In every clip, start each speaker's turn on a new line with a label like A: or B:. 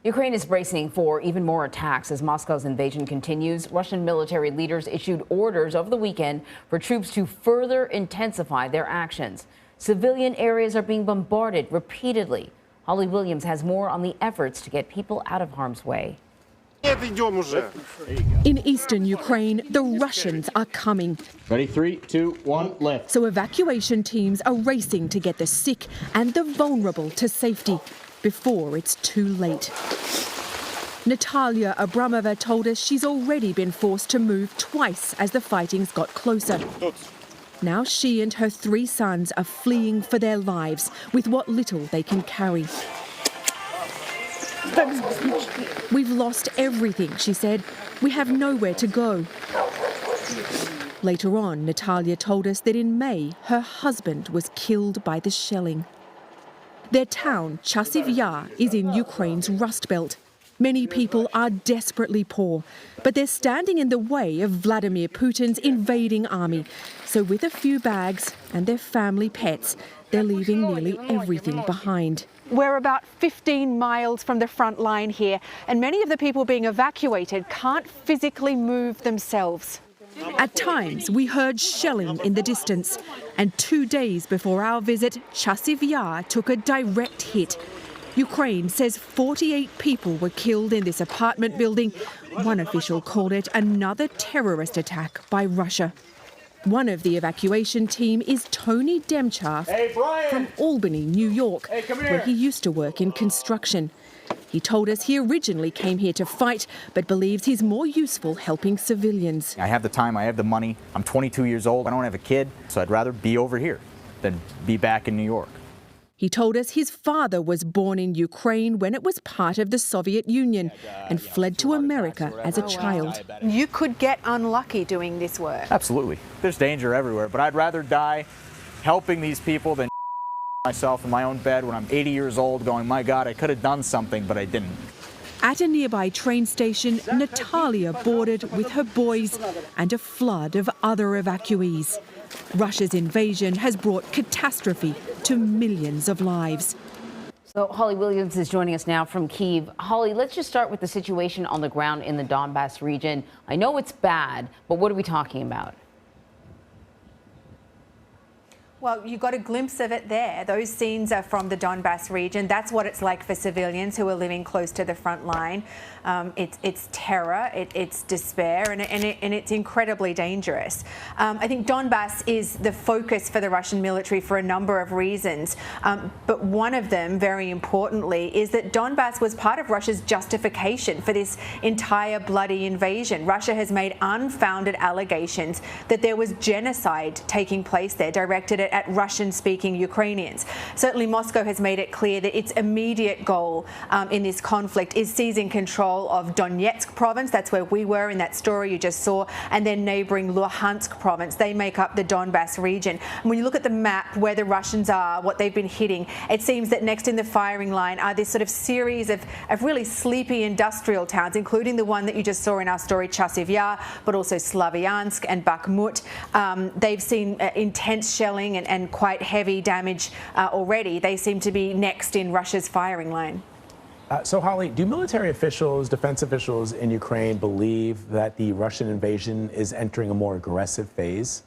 A: Ukraine is bracing for even more attacks as Moscow's invasion continues. Russian military leaders issued orders over the weekend for troops to further intensify their actions. Civilian areas are being bombarded repeatedly. Holly Williams has more on the efforts to get people out of harm's way.
B: In eastern Ukraine, the Russians are coming.
C: Ready, 3, 2, 1, left.
B: So evacuation teams are racing to get the sick and the vulnerable to safety before it's too late. Natalia Abramova told us she's already been forced to move twice as the fighting's got closer. Now she and her 3 sons are fleeing for their lives with what little they can carry. We've lost everything, she said. We have nowhere to go. Later on, Natalia told us that in May, her husband was killed by the shelling. Their town, Chasiv Yar, is in Ukraine's Rust Belt. Many people are desperately poor, but they're standing in the way of Vladimir Putin's invading army. So with a few bags and their family pets, they're leaving nearly everything behind.
D: We're about 15 miles from the front line here, and many of the people being evacuated can't physically move themselves.
B: At times, we heard shelling in the distance, and 2 days before our visit, Chasiv Yar took a direct hit. Ukraine says 48 people were killed in this apartment building. One official called it another terrorist attack by Russia. One of the evacuation team is Tony Demchar from Albany, New York, where he used to work in construction. He told us he originally came here to fight, but believes he's more useful helping civilians.
C: I have the time, I have the money. I'm 22 years old. I don't have a kid, so I'd rather be over here than be back in New York.
B: He told us his father was born in Ukraine when it was part of the Soviet Union and fled to America as a child.
D: You could get unlucky doing this work.
C: Absolutely. There's danger everywhere, but I'd rather die helping these people than myself in my own bed when I'm 80 years old going, my God, I could have done something, but I didn't.
B: At a nearby train station, Natalia boarded with her boys and a flood of other evacuees. Russia's invasion has brought catastrophe to millions of lives.
A: So Holly Williams is joining us now from Kyiv. Holly, let's just start with the situation on the ground in the Donbass region. I know it's bad, but what are we talking about?
D: Well, you got a glimpse of it there. Those scenes are from the Donbass region. That's what it's like for civilians who are living close to the front line. It's terror, it's despair, and it's incredibly dangerous. I think Donbass is the focus for the Russian military for a number of reasons. But one of them, very importantly, is that Donbass was part of Russia's justification for this entire bloody invasion. Russia has made unfounded allegations that there was genocide taking place there, directed at Russian-speaking Ukrainians. Certainly Moscow has made it clear that its immediate goal in this conflict is seizing control of Donetsk province. That's where we were in that story you just saw, and then neighbouring Luhansk province. They make up the Donbass region. And when you look at the map where the Russians are, what they've been hitting, it seems that next in the firing line are this sort of series of really sleepy industrial towns, including the one that you just saw in our story, Chasiv Yar, but also Slavyansk and Bakhmut. They've seen intense shelling and quite heavy damage already. They seem to be next in Russia's firing line.
E: So, Holly, do military officials, defense officials in Ukraine believe that the Russian invasion is entering a more aggressive phase?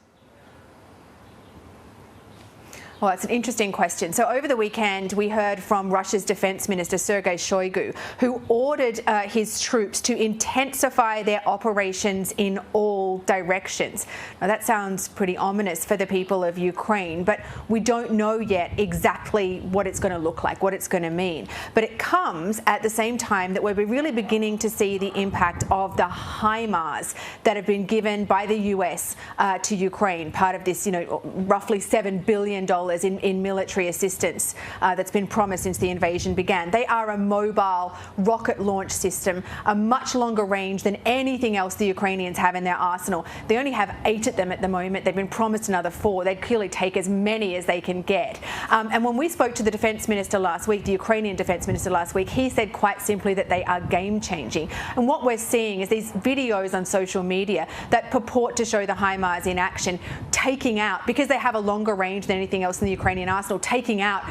D: Well, it's an interesting question. So over the weekend, we heard from Russia's defense minister, Sergei Shoigu, who ordered his troops to intensify their operations in all directions. Now, that sounds pretty ominous for the people of Ukraine, but we don't know yet exactly what it's going to look like, what it's going to mean. But it comes at the same time that we're really beginning to see the impact of the HIMARS that have been given by the US to Ukraine, part of this, roughly $7 billion in military assistance that's been promised since the invasion began. They are a mobile rocket launch system, a much longer range than anything else the Ukrainians have in their arsenal. arsenal. They only have 8 at them at the moment. They've been promised another 4. They'd clearly take as many as they can get. And when we spoke to the defence minister last week, the Ukrainian defence minister last week, he said quite simply that they are game-changing. And what we're seeing is these videos on social media that purport to show the HIMARS in action, taking out, because they have a longer range than anything else in the Ukrainian arsenal, taking out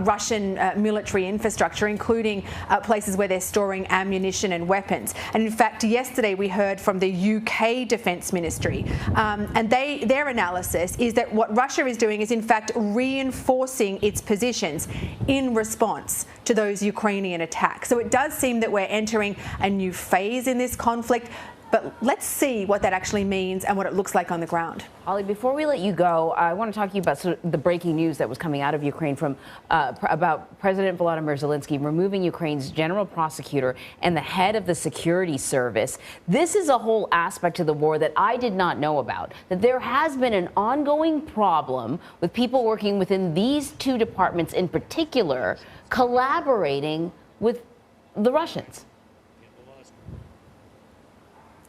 D: Russian military infrastructure, including places where they're storing ammunition and weapons. And in fact, yesterday we heard from the UK Defence Ministry, and their analysis is that what Russia is doing is in fact reinforcing its positions in response to those Ukrainian attacks. So it does seem that we're entering a new phase in this conflict. But let's see what that actually means and what it looks like on the ground.
A: Holly, before we let you go, I want to talk to you about the breaking news that was coming out of Ukraine from about President Volodymyr Zelenskyy removing Ukraine's general prosecutor and the head of the security service. This is a whole aspect to the war that I did not know about, that there has been an ongoing problem with people working within these 2 departments in particular collaborating with the Russians.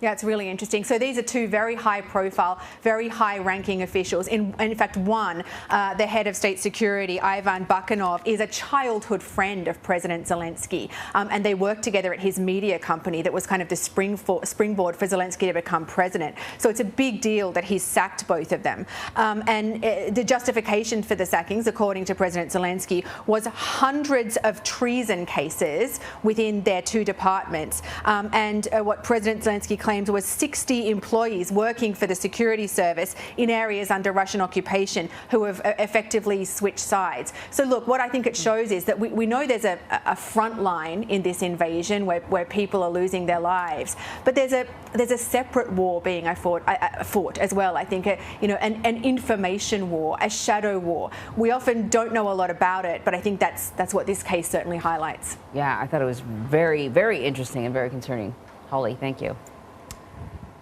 D: Yeah, it's really interesting. So these are 2 very high-profile, very high-ranking officials. In fact, one, the head of state security, Ivan Bakanov, is a childhood friend of President Zelenskyy, and they worked together at his media company that was kind of the springboard for Zelenskyy to become president. So it's a big deal that he's sacked both of them. And the justification for the sackings, according to President Zelenskyy, was hundreds of treason cases within their 2 departments. And what President Zelenskyy claims was 60 employees working for the security service in areas under Russian occupation who have effectively switched sides. So look, what I think it shows is that we know there's a front line in this invasion where people are losing their lives, but there's a separate war being fought as well. I think an information war, a shadow war. We often don't know a lot about it, but I think that's what this case certainly highlights.
A: Yeah, I thought it was very, very interesting and very concerning. Holly, thank you.